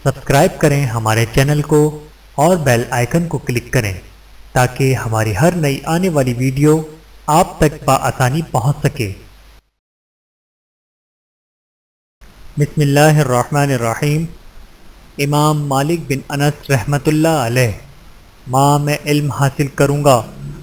Subscribe کریں ہمارے channel کو اور بیل آئیکن کو کلک کریں تاکہ ہماری ہر نئی آنے والی ویڈیو آپ تک بآسانی پہنچ سکے۔ بسم اللہ الرحمن الرحیم۔ امام مالک بن انس رحمۃ اللہ علیہ۔ ماں میں علم حاصل کروں گا۔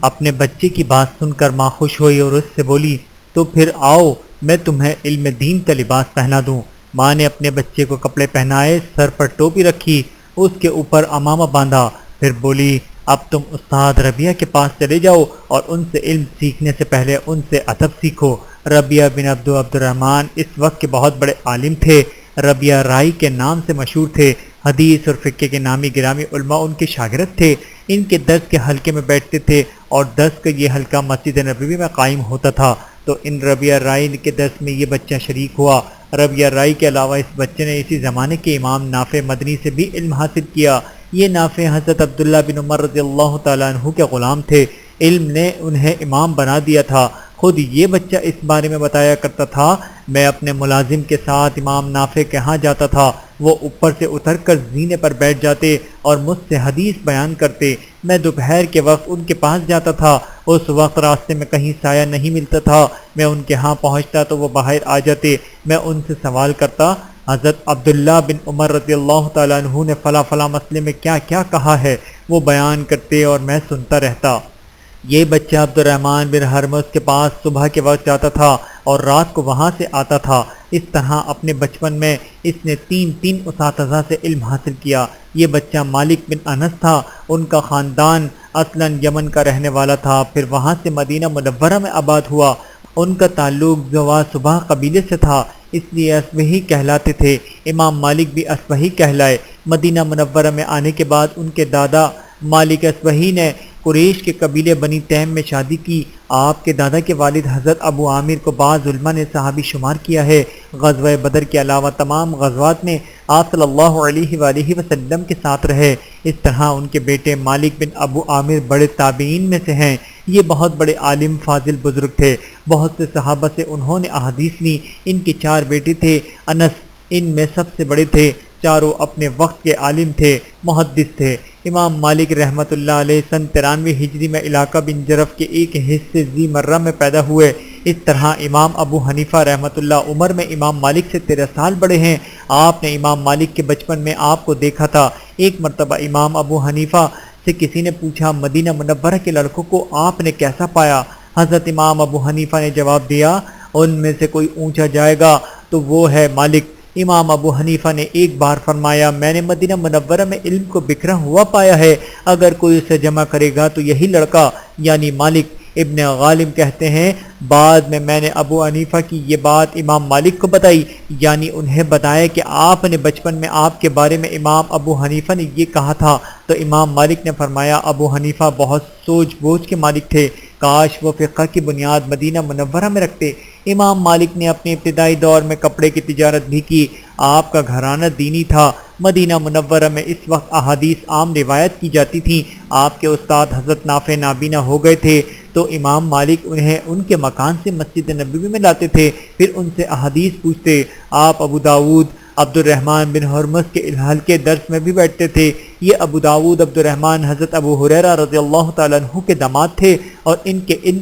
اپنے بچے کی بات سن کر ماں خوش ہوئی اور اس سے بولی تو پھر آؤ میں تمہیں علم دین کا لباس پہنا دوں۔ ماں نے اپنے بچے کو کپڑے پہنائے، سر پر ٹوپی رکھی، اس کے اوپر عمامہ باندھا، پھر بولی اب تم استاد ربیہ کے پاس چلے جاؤ اور ان سے علم سیکھنے سے پہلے ان سے ادب سیکھو۔ ربیہ بن عبد الرحمن اس وقت کے بہت بڑے عالم تھے۔ ربیہ رائی کے نام سے مشہور تھے۔ حدیث اور فقہ کے نامی گرامی علماء ان کے شاگرد تھے۔ ان کے درس کے حلقے میں بیٹھتے تھے اور درس کا یہ حلقہ مسجد نبوی میں قائم ہوتا تھا، تو ان ربیہ رائی کے درس میں یہ بچہ شریک ہوا۔ ربیہ رائی کے علاوہ اس بچے نے اسی زمانے کے امام نافع مدنی سے بھی علم حاصل کیا۔ یہ نافع حضرت عبداللہ بن عمر رضی اللہ تعالیٰ عنہ کے غلام تھے۔ علم نے انہیں امام بنا دیا تھا۔ خود یہ بچہ اس بارے میں بتایا کرتا تھا، میں اپنے ملازم کے ساتھ امام نافع کے ہاں جاتا تھا، وہ اوپر سے اتر کر زینے پر بیٹھ جاتے اور مجھ سے حدیث بیان کرتے۔ میں دوپہر کے وقت ان کے پاس جاتا تھا، اس وقت راستے میں کہیں سایہ نہیں ملتا تھا، میں ان کے ہاں پہنچتا تو وہ باہر آ جاتے، میں ان سے سوال کرتا حضرت عبداللہ بن عمر رضی اللہ تعالیٰ عنہ نے فلاں مسئلے میں کیا کیا کہا ہے، وہ بیان کرتے اور میں سنتا رہتا۔ یہ بچہ عبد الرحمن بن حرمز کے پاس صبح کے وقت جاتا تھا اور رات کو وہاں سے آتا تھا۔ اس طرح اپنے بچپن میں اس نے تین اساتذہ سے علم حاصل کیا۔ یہ بچہ مالک بن انس تھا۔ ان کا خاندان اصلاً یمن کا رہنے والا تھا، پھر وہاں سے مدینہ منورہ میں آباد ہوا۔ ان کا تعلق زوا صبح قبیلے سے تھا، اس لیے اسبہی کہلاتے تھے۔ امام مالک بھی اسبہی کہلائے۔ مدینہ منورہ میں آنے کے بعد ان کے دادا مالک اسبہی نے قریش کے قبیلے بنی تیم میں شادی کی۔ آپ کے دادا کے والد حضرت ابو عامر کو بعض علماء نے صحابی شمار کیا ہے۔ غزوہ بدر کے علاوہ تمام غزوات میں آپ صلی اللہ علیہ وآلہ وسلم کے ساتھ رہے۔ اس طرح ان کے بیٹے مالک بن ابو عامر بڑے تابعین میں سے ہیں۔ یہ بہت بڑے عالم فاضل بزرگ تھے، بہت سے صحابہ سے انہوں نے احادیث لی۔ ان کے 4 بیٹے تھے، انس ان میں سب سے بڑے تھے، چاروں اپنے وقت کے عالم تھے، محدث تھے۔ امام مالک رحمۃ اللہ علیہ سن 93 ہجری میں علاقہ بن جرف کے ایک حصے ذی مرہ میں پیدا ہوئے۔ اس طرح امام ابو حنیفہ رحمۃ اللہ عمر میں امام مالک سے 13 سال بڑے ہیں۔ آپ نے امام مالک کے بچپن میں آپ کو دیکھا تھا۔ ایک مرتبہ امام ابو حنیفہ سے کسی نے پوچھا مدینہ منورہ کے لڑکوں کو آپ نے کیسا پایا؟ حضرت امام ابو حنیفہ نے جواب دیا ان میں سے کوئی اونچا جائے گا تو وہ ہے مالک۔ امام ابو حنیفہ نے ایک بار فرمایا میں نے مدینہ منورہ میں علم کو بکھرا ہوا پایا ہے، اگر کوئی اسے جمع کرے گا تو یہی لڑکا یعنی مالک۔ ابن غالب کہتے ہیں بعد میں نے ابو حنیفہ کی یہ بات امام مالک کو بتائی، یعنی انہیں بتایا کہ آپ نے بچپن میں آپ کے بارے میں امام ابو حنیفہ نے یہ کہا تھا، تو امام مالک نے فرمایا ابو حنیفہ بہت سوچ بوجھ کے مالک تھے، کاش وہ فقہ کی بنیاد مدینہ منورہ میں رکھتے۔ امام مالک نے اپنے ابتدائی دور میں کپڑے کی تجارت بھی کی۔ آپ کا گھرانہ دینی تھا۔ مدینہ منورہ میں اس وقت احادیث عام روایت کی جاتی تھیں۔ آپ کے استاد حضرت نافع نابینا ہو گئے تھے تو امام مالک انہیں ان کے مکان سے مسجد نبوی میں لاتے تھے، پھر ان سے احادیث پوچھتے۔ آپ ابو داود عبد الرحمن بن حرمز کے حلقے درس میں بھی بیٹھتے تھے۔ یہ ابو داود عبد الرحمن حضرت ابو ہریرہ رضی اللہ تعالیٰ عنہ کے داماد تھے اور ان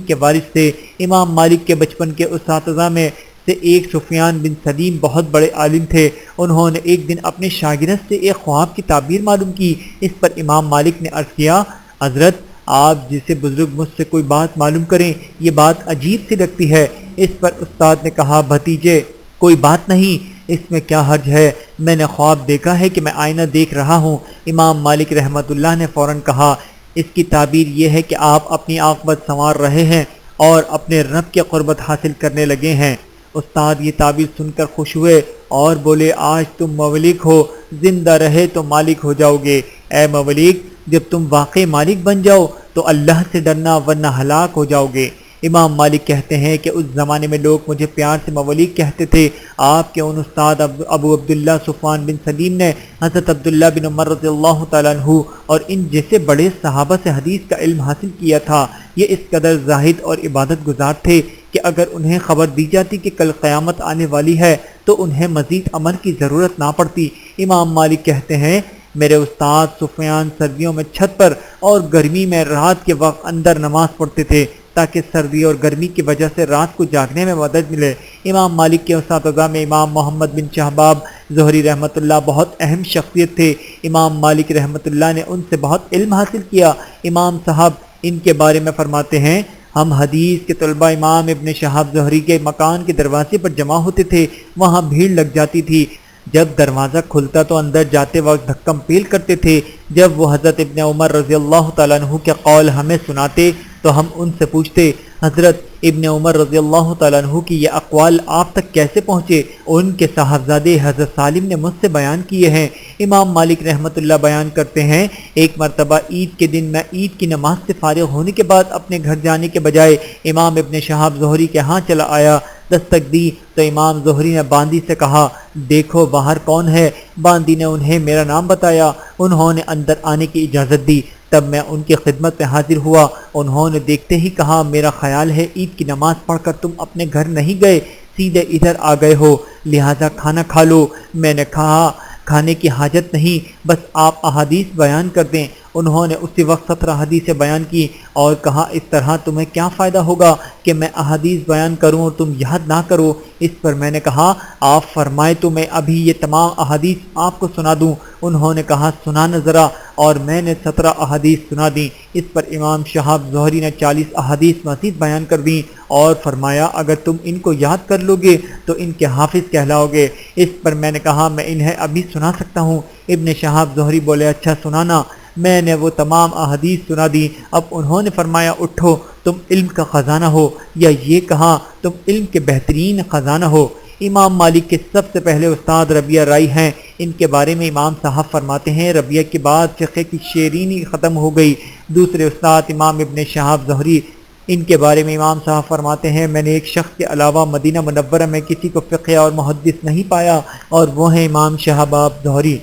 کے وارث تھے۔ امام مالک کے بچپن کے اساتذہ میں سے ایک سفیان بن سلیم بہت بڑے عالم تھے۔ انہوں نے ایک دن اپنے شاگرد سے ایک خواب کی تعبیر معلوم کی۔ اس پر امام مالک نے عرض کیا حضرت آپ جسے بزرگ مجھ سے کوئی بات معلوم کریں، یہ بات عجیب سی لگتی ہے۔ اس پر استاد نے کہا بھتیجے کوئی بات نہیں، اس میں کیا حرج ہے، میں نے خواب دیکھا ہے کہ میں آئینہ دیکھ رہا ہوں۔ امام مالک رحمۃ اللہ نے فوراً کہا اس کی تعبیر یہ ہے کہ آپ اپنی عاقبت سنوار رہے ہیں اور اپنے رب کے قربت حاصل کرنے لگے ہیں۔ استاد یہ تعبیر سن کر خوش ہوئے اور بولے آج تم مملک ہو، زندہ رہے تو مالک ہو جاؤ گے۔ اے مملک جب تم واقعی مالک بن جاؤ تو اللہ سے ڈرنا ورنہ ہلاک ہو جاؤ گے۔ امام مالک کہتے ہیں کہ اس زمانے میں لوگ مجھے پیار سے مولیک کہتے تھے۔ آپ کے ان استاد ابو عبداللہ صفوان بن سلیم نے حضرت عبداللہ بن عمر رضی اللہ تعالیٰ عنہ اور ان جیسے بڑے صحابہ سے حدیث کا علم حاصل کیا تھا۔ یہ اس قدر زاہد اور عبادت گزار تھے کہ اگر انہیں خبر دی جاتی کہ کل قیامت آنے والی ہے تو انہیں مزید عمل کی ضرورت نہ پڑتی۔ امام مالک کہتے ہیں میرے استاد سفیان سردیوں میں چھت پر اور گرمی میں رات کے وقت اندر نماز پڑھتے تھے تاکہ سردی اور گرمی کی وجہ سے رات کو جاگنے میں مدد ملے۔ امام مالک کے اساتذہ میں امام محمد بن شہباب زہری رحمۃ اللہ بہت اہم شخصیت تھے۔ امام مالک رحمۃ اللہ نے ان سے بہت علم حاصل کیا۔ امام صاحب ان کے بارے میں فرماتے ہیں ہم حدیث کے طلبہ امام ابن شہاب زہری کے مکان کے دروازے پر جمع ہوتے تھے، وہاں بھیڑ لگ جاتی تھی۔ جب دروازہ کھلتا تو اندر جاتے وقت دھکم پیل کرتے تھے۔ جب وہ حضرت ابن عمر رضی اللہ تعالیٰ عنہ کے قول ہمیں سناتے تو ہم ان سے پوچھتے حضرت ابن عمر رضی اللہ تعالیٰ عنہ کی یہ اقوال آپ تک کیسے پہنچے؟ ان کے صاحبزادے حضرت سالم نے مجھ سے بیان کیے ہیں۔ امام مالک رحمۃ اللہ بیان کرتے ہیں ایک مرتبہ عید کے دن میں عید کی نماز سے فارغ ہونے کے بعد اپنے گھر جانے کے بجائے امام ابن شہاب زہری کے ہاں چلا آیا۔ دستک دی تو امام زہری نے باندی سے کہا دیکھو باہر کون ہے؟ باندی نے انہیں میرا نام بتایا۔ انہوں نے اندر آنے کی اجازت دی۔ تب میں ان کی خدمت میں حاضر ہوا۔ انہوں نے دیکھتے ہی کہا میرا خیال ہے عید کی نماز پڑھ کر تم اپنے گھر نہیں گئے، سیدھے ادھر آ گئے ہو، لہذا کھانا کھا لو۔ میں نے کہا کھانے کی حاجت نہیں، بس آپ احادیث بیان کر دیں۔ انہوں نے اسی وقت 17 حدیثیں بیان کی اور کہا اس طرح تمہیں کیا فائدہ ہوگا کہ میں احادیث بیان کروں اور تم یاد نہ کرو؟ اس پر میں نے کہا آپ فرمائے تو میں ابھی یہ تمام احادیث آپ کو سنا دوں۔ انہوں نے کہا سنانا ذرا، اور میں نے 17 احادیث سنا دیں۔ اس پر امام شہاب زہری نے 40 احادیث مزید بیان کر دیں اور فرمایا اگر تم ان کو یاد کر لو گے تو ان کے حافظ کہلاؤ گے۔ اس پر میں نے کہا میں انہیں ابھی سنا سکتا ہوں۔ ابن شہاب زہری بولے اچھا سنانا۔ میں نے وہ تمام احادیث سنا دی۔ اب انہوں نے فرمایا اٹھو تم علم کا خزانہ ہو، یا یہ کہا تم علم کے بہترین خزانہ ہو۔ امام مالک کے سب سے پہلے استاد ربیہ رائی ہیں۔ ان کے بارے میں امام صاحب فرماتے ہیں ربیہ کے بعد فقہ کی شیرینی ختم ہو گئی۔ دوسرے استاد امام ابن شہاب زہری، ان کے بارے میں امام صاحب فرماتے ہیں میں نے ایک شخص کے علاوہ مدینہ منورہ میں کسی کو فقہ اور محدث نہیں پایا، اور وہ ہیں امام شہباب زہری۔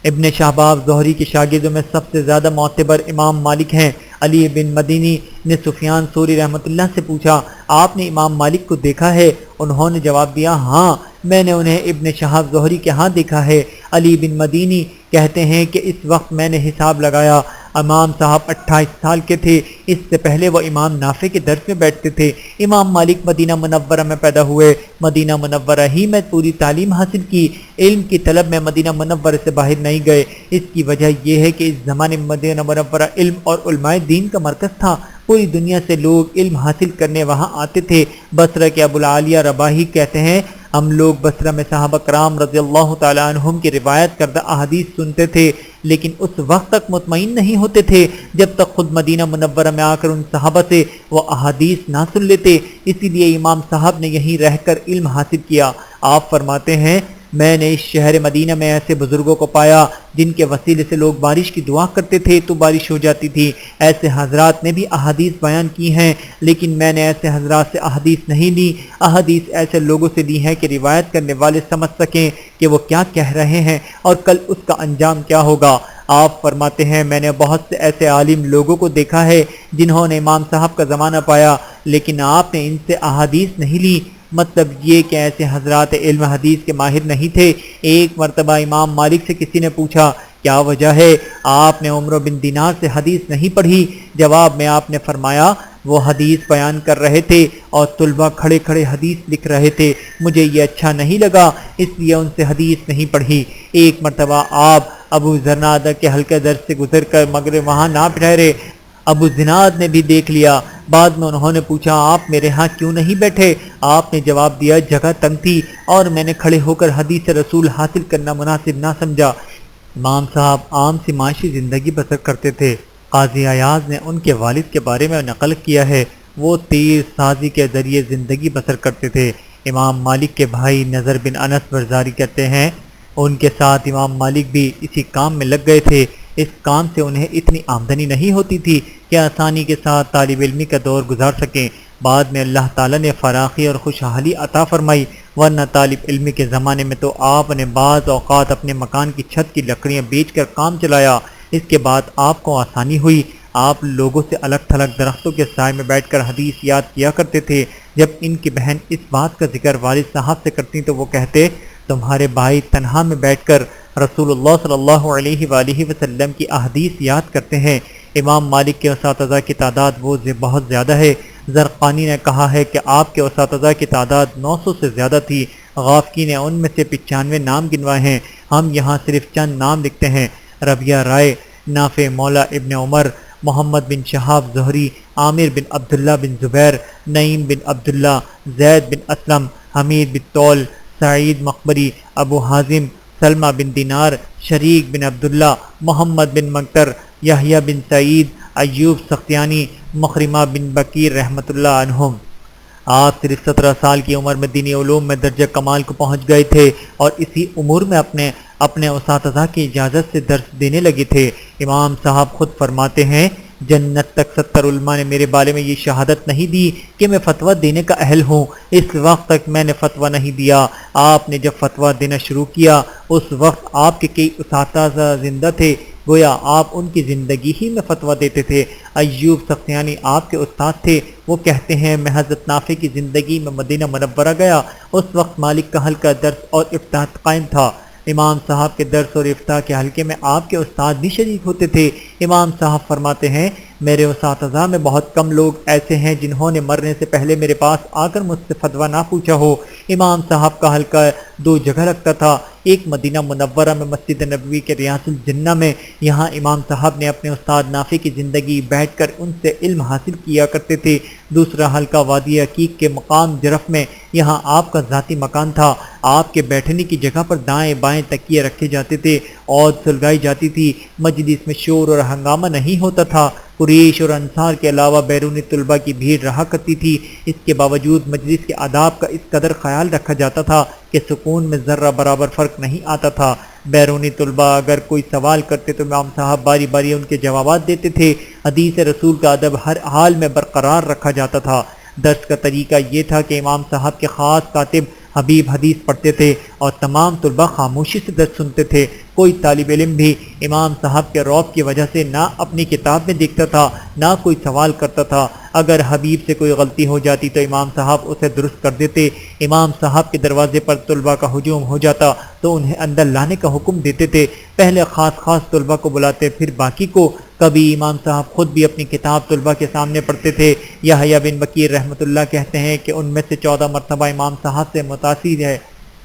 ابن شہباب زہری کے شاگردوں میں سب سے زیادہ معتبر امام مالک ہیں۔ علی بن مدینی نے سفیان ثوری رحمۃ اللہ سے پوچھا آپ نے امام مالک کو دیکھا ہے؟ انہوں نے جواب دیا ہاں میں نے انہیں ابن شہاب زہری کے ہاں دیکھا ہے۔ علی بن مدینی کہتے ہیں کہ اس وقت میں نے حساب لگایا امام صاحب 28 سال کے تھے۔ اس سے پہلے وہ امام نافع کے درس میں بیٹھتے تھے۔ امام مالک مدینہ منورہ میں پیدا ہوئے، مدینہ منورہ ہی میں پوری تعلیم حاصل کی، علم کی طلب میں مدینہ منورہ سے باہر نہیں گئے۔ اس کی وجہ یہ ہے کہ اس زمانے میں مدینہ منورہ علم اور علماء دین کا مرکز تھا۔ پوری دنیا سے لوگ علم حاصل کرنے وہاں آتے تھے۔ بصرہ کے ابو العالیہ رباحی کہتے ہیں ہم لوگ بصرہ میں صحابہ کرام رضی اللہ تعالی عنہم کی روایت کردہ احادیث سنتے تھے، لیکن اس وقت تک مطمئن نہیں ہوتے تھے جب تک خود مدینہ منورہ میں آ کر ان صحابہ سے وہ احادیث نہ سن لیتے۔ اسی لیے امام صاحب نے یہیں رہ کر علم حاصل کیا۔ آپ فرماتے ہیں میں نے اس شہر مدینہ میں ایسے بزرگوں کو پایا جن کے وسیلے سے لوگ بارش کی دعا کرتے تھے تو بارش ہو جاتی تھی۔ ایسے حضرات نے بھی احادیث بیان کی ہیں، لیکن میں نے ایسے حضرات سے احادیث نہیں لی۔ احادیث ایسے لوگوں سے لی ہیں کہ روایت کرنے والے سمجھ سکیں کہ وہ کیا کہہ رہے ہیں اور کل اس کا انجام کیا ہوگا۔ آپ فرماتے ہیں میں نے بہت سے ایسے عالم لوگوں کو دیکھا ہے جنہوں نے امام صاحب کا زمانہ پایا، لیکن آپ نے ان سے احادیث نہیں لی۔ مطلب یہ کہ ایسے حضرات علم حدیث کے ماہر نہیں تھے۔ ایک مرتبہ امام مالک سے کسی نے پوچھا کیا وجہ ہے آپ نے عمرو بن دینار سے حدیث نہیں پڑھی؟ جواب میں آپ نے فرمایا وہ حدیث بیان کر رہے تھے اور طلبہ کھڑے کھڑے حدیث لکھ رہے تھے، مجھے یہ اچھا نہیں لگا اس لیے ان سے حدیث نہیں پڑھی۔ ایک مرتبہ آپ ابو زناد کے حلقہ درس سے گزر کر مگر وہاں نہ ٹھہرے۔ ابو زناد نے بھی دیکھ لیا۔ بعد میں انہوں نے پوچھا آپ میرے ہاں کیوں نہیں بیٹھے؟ آپ نے جواب دیا جگہ تنگ تھی اور میں نے کھڑے ہو کر حدیث رسول حاصل کرنا مناسب نہ سمجھا۔ امام صاحب عام سی معاشی زندگی بسر کرتے تھے۔ قاضی ایاز نے ان کے والد کے بارے میں نقل کیا ہے وہ تیر سازی کے ذریعے زندگی بسر کرتے تھے۔ امام مالک کے بھائی نظر بن انس برزاری کہتے ہیں ان کے ساتھ امام مالک بھی اسی کام میں لگ گئے تھے۔ اس کام سے انہیں اتنی آمدنی نہیں ہوتی تھی کہ آسانی کے ساتھ طالب علمی کا دور گزار سکیں۔ بعد میں اللہ تعالیٰ نے فراخی اور خوشحالی عطا فرمائی، ورنہ طالب علم کے زمانے میں تو آپ نے بعض اوقات اپنے مکان کی چھت کی لکڑیاں بیچ کر کام چلایا۔ اس کے بعد آپ کو آسانی ہوئی، آپ لوگوں سے الگ تھلگ درختوں کے سائے میں بیٹھ کر حدیث یاد کیا کرتے تھے۔ جب ان کی بہن اس بات کا ذکر والد صاحب سے کرتی تو وہ کہتے، تمہارے بھائی تنہا میں بیٹھ کر رسول اللہ صلی اللہ علیہ وآلہ وسلم کی احادیث یاد کرتے ہیں۔ امام مالک کے اساتذہ کی تعداد وہ بہت زیادہ ہے۔ زرقانی نے کہا ہے کہ آپ کے اساتذہ کی تعداد 900 سے زیادہ تھی۔ غافقی نے ان میں سے 95 نام گنوائے ہیں، ہم یہاں صرف چند نام لکھتے ہیں۔ ربیہ رائے، نافع مولا ابن عمر، محمد بن شہاب زہری، عامر بن عبداللہ بن زبیر، نعیم بن عبداللہ، زید بن اسلم، حمید بن طول، سعید مقبری، ابو حازم، سلمہ بن دینار، شریک بن عبداللہ، محمد بن مکتر، یحییٰ بن سعید، ایوب سختیانی، مخرمہ بن بکیر رحمۃ اللہ عنہم۔ آپ صرف 17 سال کی عمر میں دینی علوم میں درجہ کمال کو پہنچ گئے تھے اور اسی امور میں اپنے اساتذہ کی اجازت سے درس دینے لگے تھے۔ امام صاحب خود فرماتے ہیں، جنت تک 70 علماء نے میرے بارے میں یہ شہادت نہیں دی کہ میں فتویٰ دینے کا اہل ہوں۔ اس وقت تک میں نے فتویٰ نہیں دیا۔ آپ نے جب فتویٰ دینا شروع کیا اس وقت آپ کے کئی اساتذہ زندہ تھے، گویا آپ ان کی زندگی ہی میں فتویٰ دیتے تھے۔ ایوب سختیانی آپ کے استاد تھے، وہ کہتے ہیں میں حضرت نافع کی زندگی میں مدینہ منورہ گیا، اس وقت مالک کا حلقہ درس اور افتاء قائم تھا۔ امام صاحب کے درس اور افتاء کے حلقے میں آپ کے استاد بھی شریک ہوتے تھے۔ امام صاحب فرماتے ہیں، میرے اساتذہ میں بہت کم لوگ ایسے ہیں جنہوں نے مرنے سے پہلے میرے پاس آ کر مجھ سے فتویٰ نہ پوچھا ہو۔ امام صاحب کا حلقہ 2 جگہ لگتا تھا، ایک مدینہ منورہ میں مسجد نبوی کے ریاض الجنہ میں، یہاں امام صاحب نے اپنے استاد نافع کی زندگی بیٹھ کر ان سے علم حاصل کیا کرتے تھے۔ دوسرا حلقہ وادی عقیق کے مقام جرف میں، یہاں آپ کا ذاتی مکان تھا۔ آپ کے بیٹھنے کی جگہ پر دائیں بائیں تکیے رکھے جاتے تھے، عود سلگائی جاتی تھی، مجلس میں شور اور ہنگامہ نہیں ہوتا تھا۔ قریش اور انصار کے علاوہ بیرونی طلباء کی بھیڑ رہا کرتی تھی، اس کے باوجود مجلس کے آداب کا اس قدر خیال رکھا جاتا تھا کہ سکون میں ذرہ برابر فرق نہیں آتا تھا۔ بیرونی طلباء اگر کوئی سوال کرتے تو امام صاحب باری باری ان کے جوابات دیتے تھے۔ حدیث رسول کا ادب ہر حال میں برقرار رکھا جاتا تھا۔ درس کا طریقہ یہ تھا کہ امام صاحب کے خاص کاتب حبیب حدیث پڑھتے تھے اور تمام طلباء خاموشی سے درس سنتے تھے۔ کوئی طالب علم بھی امام صاحب کے رعب کی وجہ سے نہ اپنی کتاب میں دیکھتا تھا نہ کوئی سوال کرتا تھا۔ اگر حبیب سے کوئی غلطی ہو جاتی تو امام صاحب اسے درست کر دیتے۔ امام صاحب کے دروازے پر طلباء کا ہجوم ہو جاتا تو انہیں اندر لانے کا حکم دیتے تھے، پہلے خاص طلباء کو بلاتے پھر باقی کو۔ کبھی امام صاحب خود بھی اپنی کتاب طلباء کے سامنے پڑھتے تھے۔ یحییٰ بن بکیر رحمۃ اللہ کہتے ہیں کہ ان میں سے 14 مرتبہ امام صاحب سے متاثر ہے۔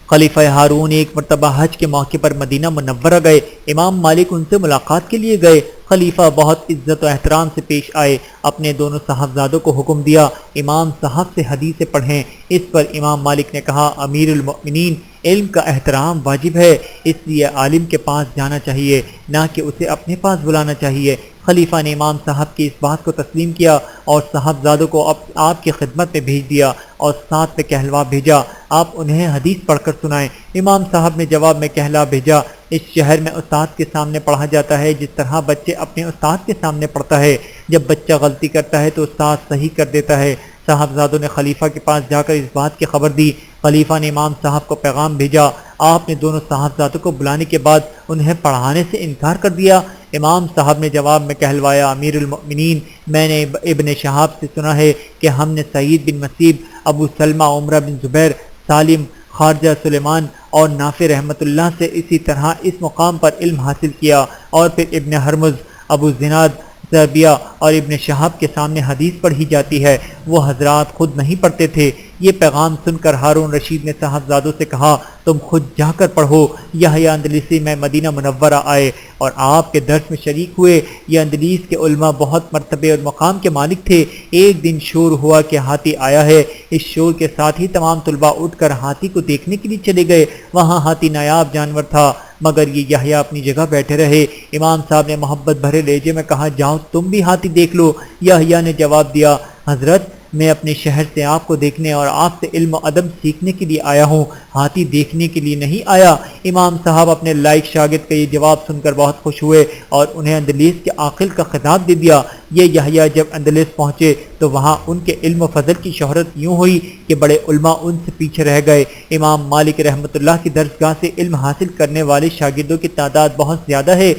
خلیفہ ہارون ایک مرتبہ حج کے موقع پر مدینہ منورہ گئے، امام مالک ان سے ملاقات کے لیے گئے۔ خلیفہ بہت عزت و احترام سے پیش آئے، اپنے دونوں صاحبزادوں کو حکم دیا امام صاحب سے حدیثیں پڑھیں۔ اس پر امام مالک نے کہا، امیر المؤمنین، علم کا احترام واجب ہے، اس لیے عالم کے پاس جانا چاہیے نہ کہ اسے اپنے پاس بلانا چاہیے۔ خلیفہ نے امام صاحب کی اس بات کو تسلیم کیا اور صاحبزادوں کو آپ کی خدمت میں بھیج دیا اور ساتھ میں کہلوا بھیجا، آپ انہیں حدیث پڑھ کر سنائیں۔ امام صاحب نے جواب میں کہلا بھیجا، اس شہر میں استاد کے سامنے پڑھا جاتا ہے جس طرح بچے اپنے استاد کے سامنے پڑھتا ہے، جب بچہ غلطی کرتا ہے تو استاد صحیح کر دیتا ہے۔ صاحبزادوں نے خلیفہ کے پاس جا کر اس بات کی خبر دی۔ خلیفہ نے امام صاحب کو پیغام بھیجا، آپ نے دونوں صاحبزادوں کو بلانے کے بعد انہیں پڑھانے سے انکار کر دیا۔ امام صاحب نے جواب میں کہلوایا، امیر المؤمنین، میں نے ابن شہاب سے سنا ہے کہ ہم نے سعید بن مسیب، ابو سلمہ عمرہ بن زبیر، سالم، خارجہ سلیمان اور نافع رحمۃ اللہ سے اسی طرح اس مقام پر علم حاصل کیا، اور پھر ابن ہرمز، ابو زناد، زربیہ اور ابن شہاب کے سامنے حدیث پڑھی جاتی ہے، وہ حضرات خود نہیں پڑھتے تھے۔ یہ پیغام سن کر ہارون رشید نے صاحبزادوں سے کہا، تم خود جا کر پڑھو۔ یحییٰ اندلسی میں مدینہ منورہ آئے اور آپ کے درس میں شریک ہوئے۔ یہ اندلس کے علماء بہت مرتبے اور مقام کے مالک تھے۔ ایک دن شور ہوا کہ ہاتھی آیا ہے، اس شور کے ساتھ ہی تمام طلباء اٹھ کر ہاتھی کو دیکھنے کے لیے چلے گئے۔ وہاں ہاتھی نایاب جانور تھا مگر یہ یحییٰ اپنی جگہ بیٹھے رہے۔ امام صاحب نے محبت بھرے لہجے میں کہا، جاؤ تم بھی ہاتھی دیکھ لو۔ یحییٰ نے جواب دیا، حضرت میں اپنے شہر سے آپ کو دیکھنے اور آپ سے علم و ادب سیکھنے کے لیے آیا ہوں، ہاتھی دیکھنے کے لیے نہیں آیا۔ امام صاحب اپنے لائق شاگرد کا یہ جواب سن کر بہت خوش ہوئے اور انہیں اندلس کے عاقل کا خطاب دے دیا۔ یہ یحییٰ جب اندلس پہنچے تو وہاں ان کے علم و فضل کی شہرت یوں ہوئی کہ بڑے علماء ان سے پیچھے رہ گئے۔ امام مالک رحمۃ اللہ کی درسگاہ سے علم حاصل کرنے والے شاگردوں کی تعداد بہت زیادہ ہے۔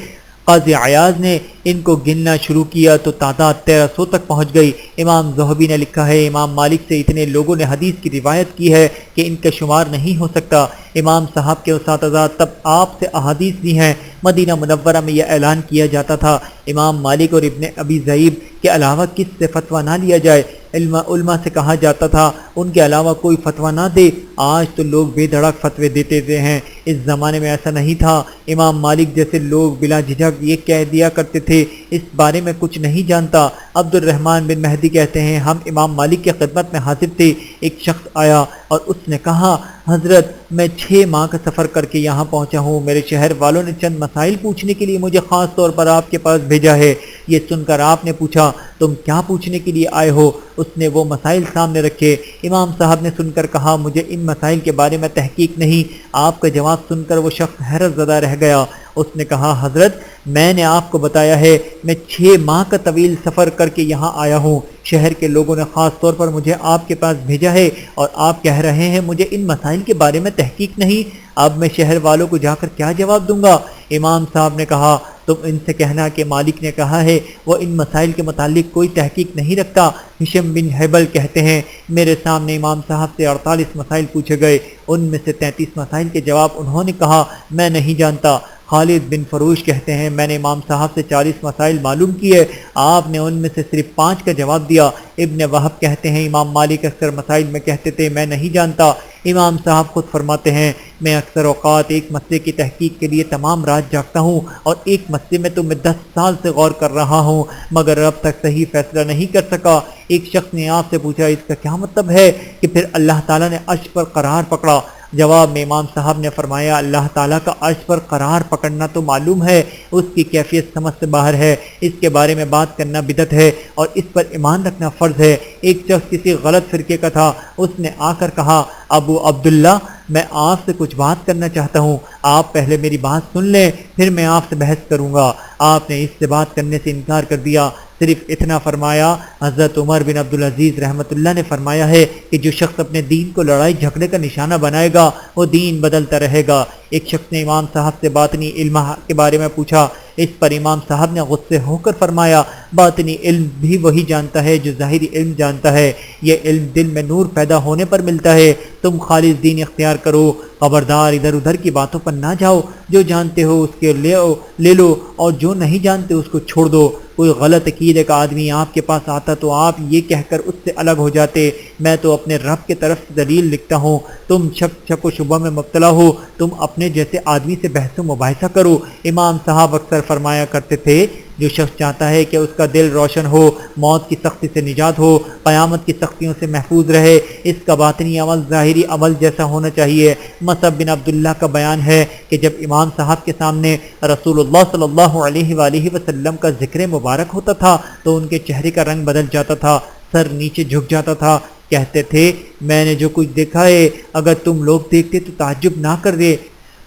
قاضی عیاض نے ان کو گننا شروع کیا تو تعداد 1300 تک پہنچ گئی۔ امام ذہبی نے لکھا ہے، امام مالک سے اتنے لوگوں نے حدیث کی روایت کی ہے کہ ان کا شمار نہیں ہو سکتا۔ امام صاحب کے اساتذہ تب آپ سے احادیث لی ہیں۔ مدینہ منورہ میں یہ اعلان کیا جاتا تھا، امام مالک اور ابن ابی ذئب کے علاوہ کس سے فتویٰ نہ لیا جائے۔ علماء سے کہا جاتا تھا ان کے علاوہ کوئی فتویٰ نہ دے۔ آج تو لوگ بے دھڑک فتوے دیتے ہیں، اس زمانے میں ایسا نہیں تھا۔ امام مالک جیسے لوگ بلا جھجک یہ کہہ دیا کرتے تھے، اس بارے میں کچھ نہیں جانتا۔ عبد الرحمن بن مہدی کہتے ہیں، ہم امام مالک کی خدمت میں حاضر تھے، ایک شخص آیا اور اس نے کہا، حضرت میں 6 ماہ کا سفر کر کے یہاں پہنچا ہوں، میرے شہر والوں نے چند مسائل پوچھنے کے لیے مجھے خاص طور پر آپ کے پاس بھیجا ہے۔ یہ سن کر آپ نے پوچھا، تم کیا پوچھنے کے لیے آئے ہو؟ اس نے وہ مسائل سامنے رکھے۔ امام صاحب نے سن کر کہا، مجھے ان مسائل کے بارے میں تحقیق نہیں۔ آپ کا جواب سن کر وہ شخص حیرت زدہ رہ گیا۔ اس نے کہا، حضرت میں نے آپ کو بتایا ہے، میں 6 ماہ کا طویل سفر کر کے یہاں آیا ہوں، شہر کے لوگوں نے خاص طور پر مجھے آپ کے پاس بھیجا ہے اور آپ کہہ رہے ہیں مجھے ان مسائل کے بارے میں تحقیق نہیں۔ اب میں شہر والوں کو جا کر کیا جواب دوں گا؟ امام صاحب نے کہا، تم ان سے کہنا کہ مالک نے کہا ہے وہ ان مسائل کے متعلق کوئی تحقیق نہیں رکھتا۔ ہشام بن حبل کہتے ہیں، میرے سامنے امام صاحب سے 48 مسائل پوچھے گئے، ان میں سے 33 مسائل کے جواب انہوں نے کہا میں نہیں جانتا۔ خالد بن فروش کہتے ہیں، میں نے امام صاحب سے 40 مسائل معلوم کیے، آپ نے ان میں سے صرف 5 کا جواب دیا۔ ابن وہب کہتے ہیں، امام مالک اکثر مسائل میں کہتے تھے میں نہیں جانتا۔ امام صاحب خود فرماتے ہیں، میں اکثر اوقات ایک مسئلے کی تحقیق کے لیے تمام رات جاگتا ہوں اور ایک مسئلے میں تو میں 10 سال سے غور کر رہا ہوں مگر اب تک صحیح فیصلہ نہیں کر سکا۔ ایک شخص نے آپ سے پوچھا، اس کا کیا مطلب ہے کہ پھر اللہ تعالیٰ نے عرش پر قرار پکڑا؟ جواب میں امام صاحب نے فرمایا، اللہ تعالیٰ کا عرش پر قرار پکڑنا تو معلوم ہے، اس کی کیفیت سمجھ سے باہر ہے، اس کے بارے میں بات کرنا بدعت ہے اور اس پر ایمان رکھنا فرض ہے۔ ایک شخص کسی غلط فرقے کا تھا، اس نے آ کر کہا، ابو عبداللہ میں آپ سے کچھ بات کرنا چاہتا ہوں، آپ پہلے میری بات سن لیں پھر میں آپ سے بحث کروں گا۔ آپ نے اس سے بات کرنے سے انکار کر دیا، صرف اتنا فرمایا، حضرت عمر بن عبدالعزیز رحمۃ اللہ نے فرمایا ہے کہ جو شخص اپنے دین کو لڑائی جھگڑے کا نشانہ بنائے گا وہ دین بدلتا رہے گا۔ ایک شخص نے امام صاحب سے باطنی علم کے بارے میں پوچھا، اس پر امام صاحب نے غصے ہو کر فرمایا، باطنی علم بھی وہی جانتا ہے جو ظاہری علم جانتا ہے، یہ علم دل میں نور پیدا ہونے پر ملتا ہے، تم خالص دین اختیار کرو، خبردار ادھر ادھر کی باتوں پر نہ جاؤ، جو جانتے ہو اس کے لے لو اور جو نہیں جانتے اس کو چھوڑ دو۔ کوئی غلط عقیدے کا آدمی آپ کے پاس آتا تو آپ یہ کہہ کر اس سے الگ ہو جاتے، میں تو اپنے رب کی طرف سے دلیل لکھتا ہوں، تم شک و شبہ میں مبتلا ہو، تم اپنے جیسے آدمی سے بحث و مباحثہ کرو۔ امام صاحب اکثر فرمایا کرتے تھے، جو شخص چاہتا ہے کہ اس کا دل روشن ہو، موت کی سختی سے نجات ہو، قیامت کی سختیوں سے محفوظ رہے، اس کا باطنی عمل ظاہری عمل جیسا ہونا چاہیے۔ مصعب بن عبداللہ کا بیان ہے کہ جب امام صاحب کے سامنے رسول اللہ صلی اللہ علیہ وآلہ وسلم کا ذکر مبارک ہوتا تھا تو ان کے چہرے کا رنگ بدل جاتا تھا، سر نیچے جھک جاتا تھا، کہتے تھے، میں نے جو کچھ دیکھا ہے اگر تم لوگ دیکھتے تو تعجب نہ کرتے۔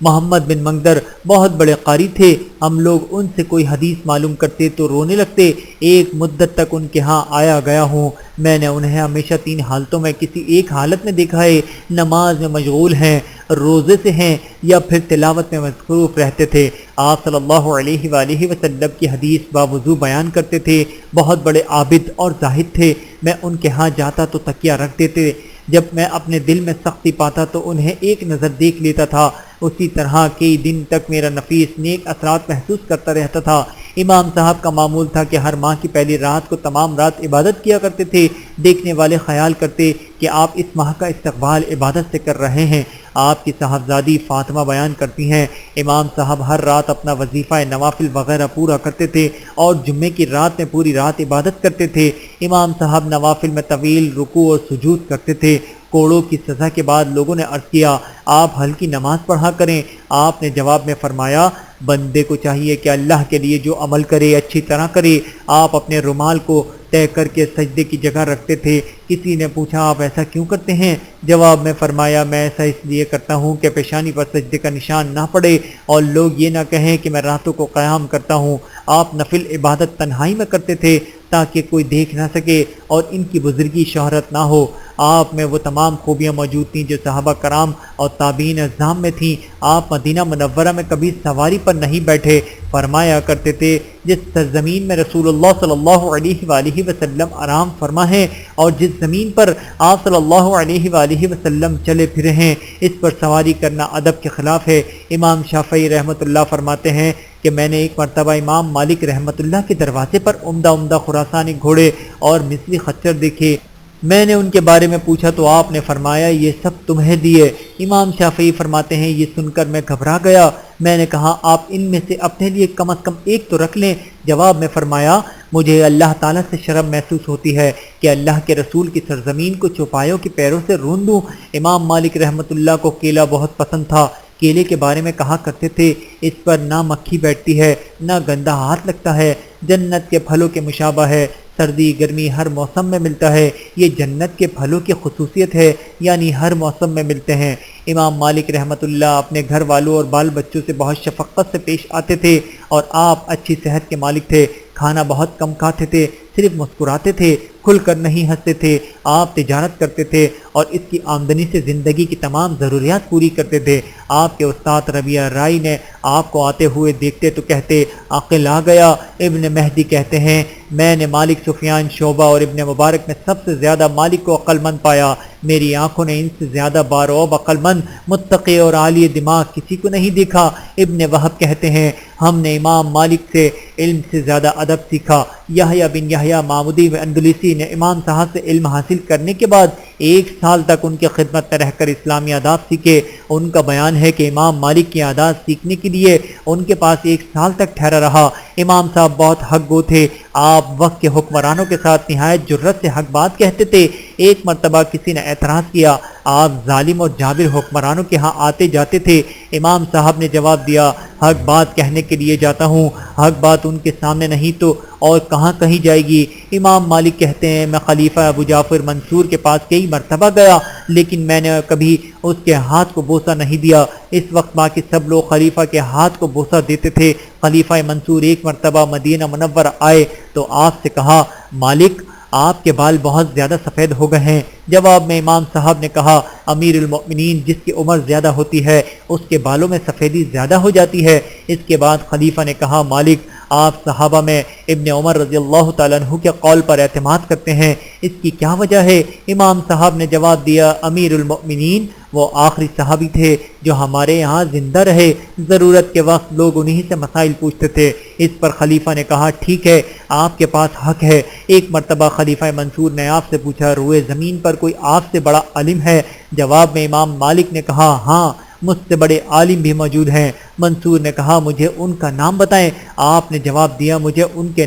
محمد بن منگدر بہت بڑے قاری تھے، ہم لوگ ان سے کوئی حدیث معلوم کرتے تو رونے لگتے، ایک مدت تک ان کے ہاں آیا گیا ہوں، میں نے انہیں ہمیشہ 3 حالتوں میں کسی ایک حالت میں دیکھا ہے، نماز میں مشغول ہیں، روزے سے ہیں یا پھر تلاوت میں مصروف رہتے تھے۔ آپ صلی اللہ علیہ وآلہ وسلم کی حدیث باوضو بیان کرتے تھے، بہت بڑے عابد اور زاہد تھے، میں ان کے ہاں جاتا تو تکیہ رکھ دیتے، جب میں اپنے دل میں سختی پاتا تو انہیں ایک نظر دیکھ لیتا تھا، اسی طرح کئی دن تک میرا نفیس نیک اثرات محسوس کرتا رہتا تھا۔ امام صاحب کا معمول تھا کہ ہر ماہ کی پہلی رات کو تمام رات عبادت کیا کرتے تھے، دیکھنے والے خیال کرتے کہ آپ اس ماہ کا استقبال عبادت سے کر رہے ہیں۔ آپ کی صاحبزادی فاطمہ بیان کرتی ہیں، امام صاحب ہر رات اپنا وظیفہ نوافل وغیرہ پورا کرتے تھے اور جمعے کی رات میں پوری رات عبادت کرتے تھے۔ امام صاحب نوافل میں طویل رکوع اور سجود کرتے تھے۔ کوڑوں کی سزا کے بعد لوگوں نے عرض کیا، آپ ہلکی نماز پڑھا کریں۔ آپ نے جواب میں فرمایا، بندے کو چاہیے کہ اللہ کے لیے جو عمل کرے اچھی طرح کرے۔ آپ اپنے رومال کو طے کر کے سجدے کی جگہ رکھتے تھے۔ کسی نے پوچھا آپ ایسا کیوں کرتے ہیں؟ جواب میں فرمایا میں ایسا اس لیے کرتا ہوں کہ پیشانی پر سجدے کا نشان نہ پڑے اور لوگ یہ نہ کہیں کہ میں راتوں کو قیام کرتا ہوں۔ آپ نفل عبادت تنہائی میں کرتے تھے تاکہ کوئی دیکھ نہ سکے اور ان کی بزرگی شہرت نہ ہو۔ آپ میں وہ تمام خوبیاں موجود تھیں جو صحابہ کرام اور تابعین اعظام میں تھیں۔ آپ مدینہ منورہ میں کبھی سواری پر نہیں بیٹھے، فرمایا کرتے تھے جس سرزمین میں رسول اللہ صلی اللہ علیہ وآلہ وسلم آرام فرما ہے اور جس زمین پر آپ صلی اللہ علیہ وآلہ وسلم چلے پھرے ہیں اس پر سواری کرنا ادب کے خلاف ہے۔ امام شافعی رحمۃ اللہ فرماتے ہیں کہ میں نے ایک مرتبہ امام مالک رحمۃ اللہ کے دروازے پر عمدہ خراسانی گھوڑے اور مصری خچر دیکھے۔ میں نے ان کے بارے میں پوچھا تو آپ نے فرمایا یہ سب تمہیں دیے۔ امام شافعی فرماتے ہیں یہ سن کر میں گھبرا گیا۔ میں نے کہا آپ ان میں سے اپنے لیے کم از کم ایک تو رکھ لیں۔ جواب میں فرمایا مجھے اللہ تعالیٰ سے شرم محسوس ہوتی ہے کہ اللہ کے رسول کی سرزمین کو چوپایوں کے پیروں سے رون دوں۔ امام مالک رحمۃ اللہ کو کیلا بہت پسند تھا۔ کیلے کے بارے میں کہا کرتے تھے اس پر نہ مکھی بیٹھتی ہے نہ گندا ہاتھ لگتا ہے، جنت کے پھلوں کے مشابہ ہے، سردی گرمی ہر موسم میں ملتا ہے، یہ جنت کے پھلوں کی خصوصیت ہے یعنی ہر موسم میں ملتے ہیں۔ امام مالک رحمۃ اللہ اپنے گھر والوں اور بال بچوں سے بہت شفقت سے پیش آتے تھے اور آپ اچھی صحت کے مالک تھے، کھانا بہت کم کھاتے تھے، صرف مسکراتے تھے، کھل کر نہیں ہنستے تھے۔ آپ تجارت کرتے تھے اور اس کی آمدنی سے زندگی کی تمام ضروریات پوری کرتے تھے۔ آپ کے استاد ربیہ رائی نے آپ کو آتے ہوئے دیکھتے تو کہتے عاقل آ گیا۔ ابن مہدی کہتے ہیں میں نے مالک سفیان شعبہ اور ابن مبارک میں سب سے زیادہ مالک کو عقل مند پایا، میری آنکھوں نے ان سے زیادہ بارعب عقل مند، متقی اور عالی دماغ کسی کو نہیں دیکھا۔ ابن وہب کہتے ہیں ہم نے امام مالک سے علم سے زیادہ ادب سیکھا۔ یحییٰ بن یحییٰ معمودی اندلسی نے امام صاحب سے علم حاصل کرنے کے بعد 1 سال تک ان کی خدمت میں رہ کر اسلامی آداب سیکھے۔ ان کا بیان ہے کہ امام مالک کی آداب سیکھنے کے لیے ان کے پاس 1 سال تک ٹھہرا رہا۔ امام صاحب بہت حق گو تھے، آپ وقت کے حکمرانوں کے ساتھ نہایت جرت سے حق بات کہتے تھے۔ ایک مرتبہ کسی نے اعتراض کیا آپ ظالم اور جابر حکمرانوں کے ہاں آتے جاتے تھے۔ امام صاحب نے جواب دیا حق بات کہنے کے لیے جاتا ہوں، حق بات ان کے سامنے نہیں تو اور کہاں کہی جائے گی۔ امام مالک کہتے ہیں میں خلیفہ ابو جعفر منصور کے پاس کئی مرتبہ گیا لیکن میں نے کبھی اس کے ہاتھ کو بوسہ نہیں دیا۔ اس وقت باقی سب لوگ خلیفہ کے ہاتھ کو بوسہ دیتے تھے۔ خلیفہ منصور ایک مرتبہ مدینہ منورہ آئے تو آپ سے کہا مالک آپ کے بال بہت زیادہ سفید ہو گئے ہیں۔ جواب میں امام صاحب نے کہا امیر المؤمنین جس کی عمر زیادہ ہوتی ہے اس کے بالوں میں سفیدی زیادہ ہو جاتی ہے۔ اس کے بعد خلیفہ نے کہا مالک آپ صحابہ میں ابن عمر رضی اللہ تعالیٰ عنہ کے قول پر اعتماد کرتے ہیں، اس کی کیا وجہ ہے؟ امام صاحب نے جواب دیا امیر المؤمنین وہ آخری صحابی تھے جو ہمارے یہاں زندہ رہے، ضرورت کے وقت لوگ انہی سے مسائل پوچھتے تھے۔ اس پر خلیفہ نے کہا ٹھیک ہے آپ کے پاس حق ہے۔ ایک مرتبہ خلیفہ منصور نے آپ سے پوچھا روئے زمین پر کوئی آپ سے بڑا عالم ہے؟ جواب میں امام مالک نے کہا ہاں مجھ سے بڑے عالم بھی موجود ہیں۔ منصور نے کہا مجھے ان کا نام بتائیں۔ آپ نے جواب دیا مجھے ان کے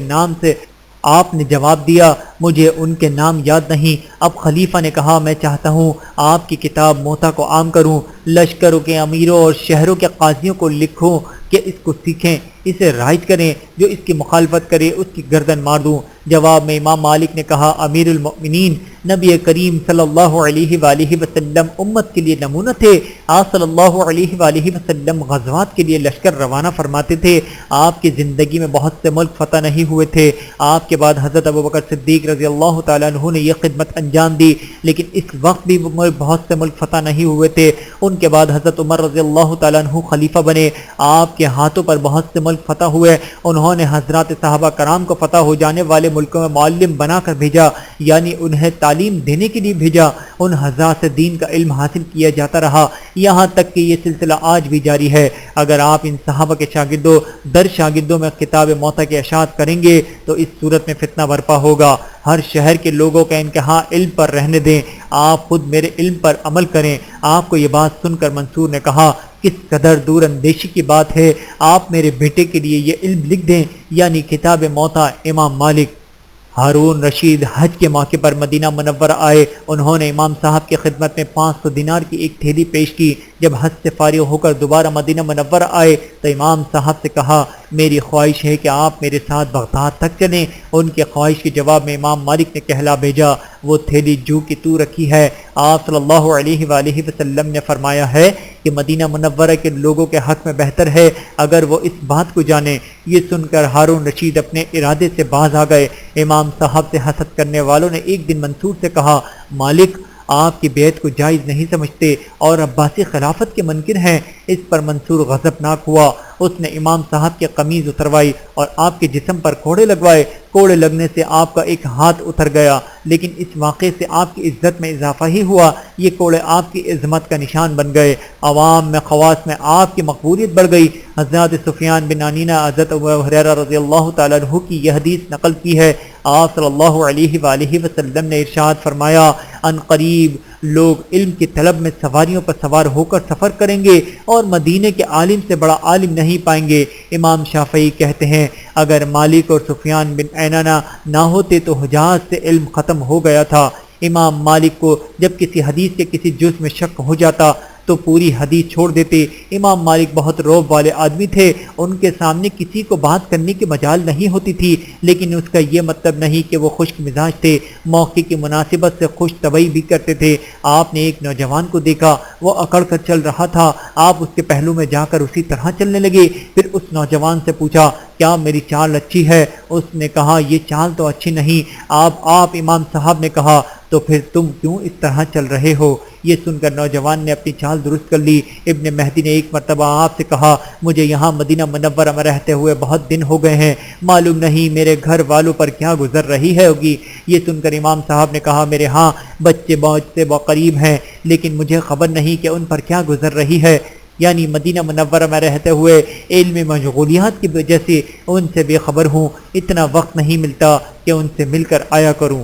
نام یاد نہیں۔ اب خلیفہ نے کہا میں چاہتا ہوں آپ کی کتاب موطا کو عام کروں، لشکروں کے امیروں اور شہروں کے قاضیوں کو لکھوں کہ اس کو سیکھیں، اسے رائج کریں، جو اس کی مخالفت کرے اس کی گردن مار دوں۔ جواب میں امام مالک نے کہا امیر المؤمنین نبی کریم صلی اللہ علیہ وآلہ وسلم امت کے لیے نمونہ تھے۔ آپ صلی اللہ علیہ وآلہ وسلم غزوات کے لیے لشکر روانہ فرماتے تھے۔ آپ کی زندگی میں بہت سے ملک فتح نہیں ہوئے تھے۔ آپ کے بعد حضرت ابوبکر صدیق رضی اللہ تعالیٰ عنہ نے یہ خدمت انجام دی لیکن اس وقت بھی بہت سے ملک فتح نہیں ہوئے تھے۔ ان کے بعد حضرت عمر رضی اللہ تعالیٰ عنہ خلیفہ بنے، آپ کے ہاتھوں پر بہت سے ملک فتح ہوئے۔ انہوں نے حضرات صحابہ کرام کو فتح ہو جانے والے ملکوں میں معلم بنا کر بھیجا، یعنی انہیں تعلیم دینے کے لیے بھیجا۔ ان حضرات سے دین کا علم حاصل کیا جاتا رہا یہاں تک کہ یہ سلسلہ آج بھی جاری ہے۔ اگر آپ ان صحابہ کے شاگردوں میں کتاب موطا کے اشاعت کریں گے تو اس صورت میں فتنہ برپا ہوگا۔ ہر شہر کے لوگوں کا انکہا علم پر رہنے دیں، آپ خود میرے علم پر عمل کریں۔ آپ کو یہ بات سن کر منصور نے کہا کس قدر دور اندیشی کی بات ہے، آپ میرے بیٹے کے لیے یہ علم لکھ دیں، یعنی کتاب موطا امام مالک۔ ہارون رشید حج کے موقع پر مدینہ منورہ آئے۔ انہوں نے امام صاحب کی خدمت میں 500 دینار کی ایک تھیلی پیش کی۔ جب حج سے فارغ ہو کر دوبارہ مدینہ منورہ آئے تو امام صاحب سے کہا میری خواہش ہے کہ آپ میرے ساتھ بغداد تک چلیں۔ ان کے خواہش کے جواب میں امام مالک نے کہلا بھیجا وہ تھیلی جو کہ تو رکھی ہے۔ آپ صلی اللہ علیہ وآلہ وسلم نے فرمایا ہے کہ مدینہ منورہ کے لوگوں کے حق میں بہتر ہے اگر وہ اس بات کو جانیں۔ یہ سن کر ہارون رشید اپنے ارادے سے باز آ گئے۔ امام صاحب سے حسد کرنے والوں نے ایک دن منصور سے کہا مالک آپ کی بیعت کو جائز نہیں سمجھتے اور عباسی خلافت کے منکر ہیں۔ اس پر منصور غضبناک ہوا۔ اس نے امام صاحب کی قمیض اتروائی اور آپ کے جسم پر کوڑے لگوائے۔ کوڑے لگنے سے آپ کا ایک ہاتھ اتر گیا، لیکن اس واقعے سے آپ کی عزت میں اضافہ ہی ہوا۔ یہ کوڑے آپ کی عظمت کا نشان بن گئے۔ عوام میں خواص میں آپ کی مقبولیت بڑھ گئی۔ حضرت سفیان بن عینہ حضرت ابو ہریرہ رضی اللہ تعالیٰ عنہ کی یہ حدیث نقل کی ہے۔ آپ صلی اللہ علیہ وآلہ وسلم نے ارشاد فرمایا ان قریب لوگ علم کی طلب میں سواریوں پر سوار ہو کر سفر کریں گے اور مدینے کے عالم سے بڑا عالم نہیں پائیں گے۔ امام شافعی کہتے ہیں اگر مالک اور سفیان بن عینہ نہ ہوتے تو حجاز سے علم ختم ہو گیا تھا۔ امام مالک کو جب کسی حدیث کے کسی جز میں شک ہو جاتا تو پوری حدیث چھوڑ دیتے۔ امام مالک بہت روب والے آدمی تھے، ان کے سامنے کسی کو بات کرنے کی مجال نہیں ہوتی تھی، لیکن اس کا یہ مطلب نہیں کہ وہ خشک مزاج تھے۔ موقع کی مناسبت سے خوش طبعی بھی کرتے تھے۔ آپ نے ایک نوجوان کو دیکھا، وہ اکڑ کر چل رہا تھا۔ آپ اس کے پہلو میں جا کر اسی طرح چلنے لگے۔ پھر اس نوجوان سے پوچھا کیا میری چال اچھی ہے؟ اس نے کہا یہ چال تو اچھی نہیں۔ آپ امام صاحب نے کہا تو پھر تم کیوں اس طرح چل رہے ہو؟ یہ سن کر نوجوان نے اپنی چال درست کر لی۔ ابن مہدی نے ایک مرتبہ آپ سے کہا مجھے یہاں مدینہ منورہ میں رہتے ہوئے بہت دن ہو گئے ہیں، معلوم نہیں میرے گھر والوں پر کیا گزر رہی ہے ہوگی۔ یہ سن کر امام صاحب نے کہا میرے ہاں بچے بہت سے قریب ہیں، لیکن مجھے خبر نہیں کہ ان پر کیا گزر رہی ہے۔ یعنی مدینہ منورہ میں رہتے ہوئے علمی مشغولیات کی وجہ سے ان سے بے خبر ہوں، اتنا وقت نہیں ملتا کہ ان سے مل کر آیا کروں۔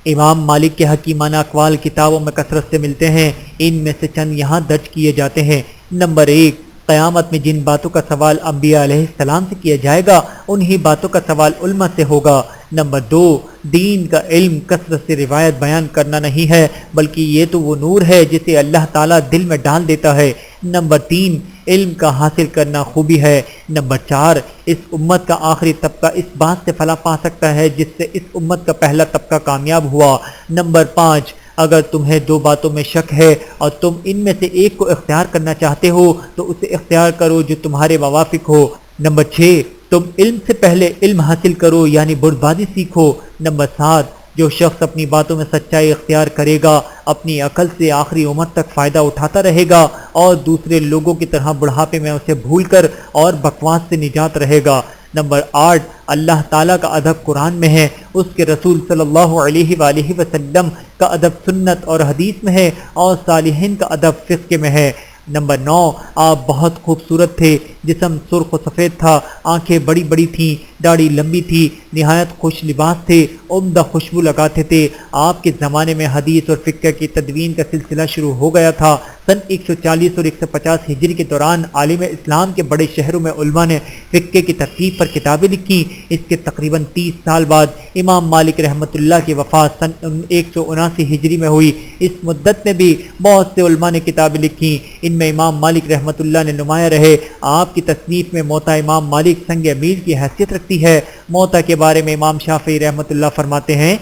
امام مالک کے حکیمانہ اقوال کتابوں میں کثرت سے ملتے ہیں، ان میں سے چند یہاں درج کیے جاتے ہیں۔ نمبر 1، قیامت میں جن باتوں کا سوال انبیاء علیہ السلام سے کیا جائے گا انہی باتوں کا سوال علماء سے ہوگا۔ نمبر 2، دین کا علم کثرت سے روایت بیان کرنا نہیں ہے، بلکہ یہ تو وہ نور ہے جسے اللہ تعالیٰ دل میں ڈال دیتا ہے۔ نمبر 3، علم کا حاصل کرنا خوبی ہے۔ نمبر 4، اس امت کا آخری طبقہ اس بات سے فلاح پا سکتا ہے جس سے اس امت کا پہلا طبقہ کامیاب ہوا۔ نمبر 5، اگر تمہیں 2 باتوں میں شک ہے اور تم ان میں سے ایک کو اختیار کرنا چاہتے ہو تو اسے اختیار کرو جو تمہارے موافق ہو۔ نمبر 6، تم علم سے پہلے علم حاصل کرو یعنی بردباری سیکھو۔ نمبر 7، جو شخص اپنی باتوں میں سچائی اختیار کرے گا اپنی عقل سے آخری عمر تک فائدہ اٹھاتا رہے گا اور دوسرے لوگوں کی طرح بڑھاپے میں اسے بھول کر اور بکواس سے نجات رہے گا۔ نمبر 8، اللہ تعالیٰ کا ادب قرآن میں ہے، اس کے رسول صلی اللہ علیہ وآلہ وسلم کا ادب سنت اور حدیث میں ہے اور صالحین کا ادب فقہ میں ہے۔ نمبر 9، آپ بہت خوبصورت تھے، جسم سرخ و سفید تھا، آنکھیں بڑی بڑی تھیں، داڑھی لمبی تھی، نہایت خوش لباس تھے، عمدہ خوشبو لگاتے تھے۔ آپ کے زمانے میں حدیث اور فقہ کی تدوین کا سلسلہ شروع ہو گیا تھا۔ سن 140 اور 150 ہجری کے دوران عالم اسلام کے بڑے شہروں میں علماء نے فقہ کی ترتیب پر کتابیں لکھی۔ اس کے تقریباً 30 سال بعد امام مالک رحمۃ اللہ کی وفات سن 179 ہجری میں ہوئی۔ اس مدت میں بھی بہت سے علماء نے کتابیں لکھی، ان میں امام مالک رحمۃ اللہ نے نمایاں رہے۔ آپ کی تصنیف میں موطا امام مالک سنگ میل کی حیثیت رکھتی ہے۔ موطا کے بارے میں امام شافعی رحمۃ اللہ فرماتے ہیں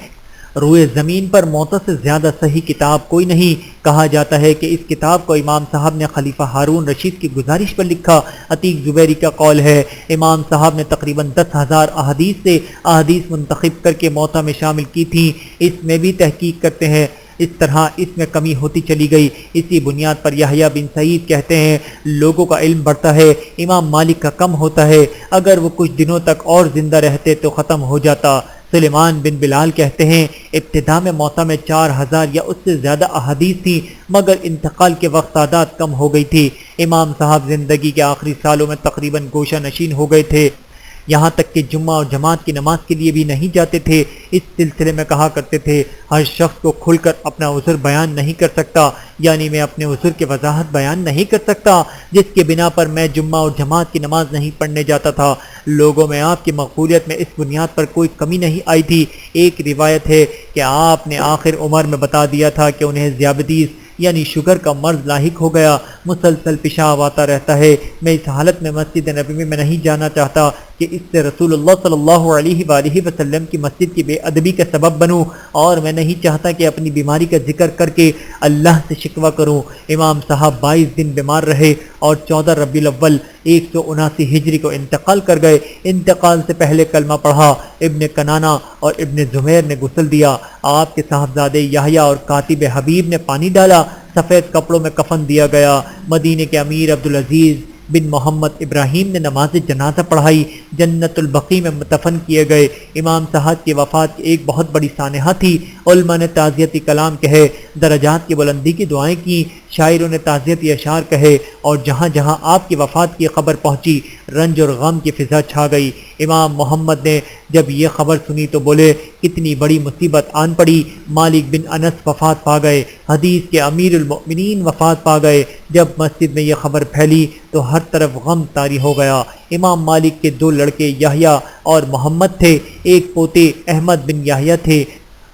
روئے زمین پر موطا سے زیادہ صحیح کتاب کوئی نہیں۔ کہا جاتا ہے کہ اس کتاب کو امام صاحب نے خلیفہ ہارون رشید کی گزارش پر لکھا۔ عتیق زبیری کا قول ہے امام صاحب نے تقریباً 10,000 احادیث سے احادیث منتخب کر کے موطا میں شامل کی تھیں۔ اس میں بھی تحقیق کرتے ہیں، اس طرح اس میں کمی ہوتی چلی گئی۔ اسی بنیاد پر یحییٰ بن سعید کہتے ہیں لوگوں کا علم بڑھتا ہے، امام مالک کا کم ہوتا ہے، اگر وہ کچھ دنوں تک اور زندہ رہتے تو ختم ہو جاتا۔ سلیمان بن بلال کہتے ہیں ابتدا میں موطا میں 4,000 یا اس سے زیادہ احادیث تھیں، مگر انتقال کے وقت تعداد کم ہو گئی تھی۔ امام صاحب زندگی کے آخری سالوں میں تقریباً گوشہ نشین ہو گئے تھے۔ یہاں تک کہ جمعہ اور جماعت کی نماز کے لیے بھی نہیں جاتے تھے۔ اس سلسلے میں کہا کرتے تھے ہر شخص کو کھل کر اپنا عذر بیان نہیں کر سکتا، یعنی میں اپنے عذر کی وضاحت بیان نہیں کر سکتا جس کے بنا پر میں جمعہ اور جماعت کی نماز نہیں پڑھنے جاتا تھا۔ لوگوں میں آپ کی مقبولیت میں اس بنیاد پر کوئی کمی نہیں آئی تھی۔ ایک روایت ہے کہ آپ نے آخر عمر میں بتا دیا تھا کہ انہیں ذیابیطس یعنی شوگر کا مرض لاحق ہو گیا، مسلسل پیشاب آتا رہتا ہے۔ میں اس حالت میں مسجد نبوی میں نہیں جانا چاہتا کہ اس سے رسول اللہ صلی اللہ علیہ وآلہ وسلم کی مسجد کی بے ادبی کا سبب بنوں، اور میں نہیں چاہتا کہ اپنی بیماری کا ذکر کر کے اللہ سے شکوہ کروں۔ امام صاحب 22 دن بیمار رہے اور 14 ربیع الاول 179 ہجری کو انتقال کر گئے۔ انتقال سے پہلے کلمہ پڑھا، ابن کنانہ اور ابن زمیر نے غسل دیا، آپ کے صاحبزادے یحییٰ اور کاتب حبیب نے پانی ڈالا، سفید کپڑوں میں کفن دیا گیا۔ مدینے کے امیر عبدالعزیز بن محمد ابراہیم نے نماز جنازہ پڑھائی، جنت البقیع میں دفن کیے گئے۔ امام صاحب کی وفات کی ایک بہت بڑی سانحہ تھی۔ علماء نے تعزیتی کلام کہے، درجات کی بلندی کی دعائیں کی، شاعروں نے تعزیتی اشعار کہے، اور جہاں جہاں آپ کی وفات کی خبر پہنچی رنج اور غم کی فضا چھا گئی۔ امام محمد نے جب یہ خبر سنی تو بولے کتنی بڑی مصیبت آن پڑی۔ مالک بن انس وفات پا گئے، حدیث کے امیر المؤمنین وفات پا گئے۔ جب مسجد میں یہ خبر پھیلی تو ہر طرف غم طاری ہو گیا۔ امام مالک کے 2 لڑکے یحییٰ اور محمد تھے، ایک پوتے احمد بن یحییٰ تھے۔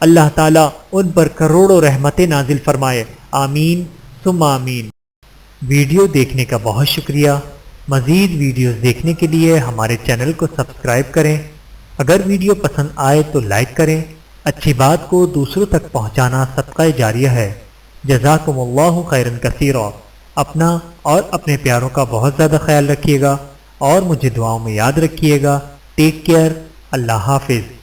اللہ تعالیٰ ان پر کروڑوں رحمتیں نازل فرمائے، آمین ثم آمین۔ ویڈیو دیکھنے کا بہت شکریہ۔ مزید ویڈیوز دیکھنے کے لیے ہمارے چینل کو سبسکرائب کریں۔ اگر ویڈیو پسند آئے تو لائک کریں۔ اچھی بات کو دوسروں تک پہنچانا صدقہ جاریہ ہے۔ جزاکم اللہ خیرا کثیرا۔ اپنا اور اپنے پیاروں کا بہت زیادہ خیال رکھیے گا اور مجھے دعاؤں میں یاد رکھیے گا۔ Take care. اللہ حافظ۔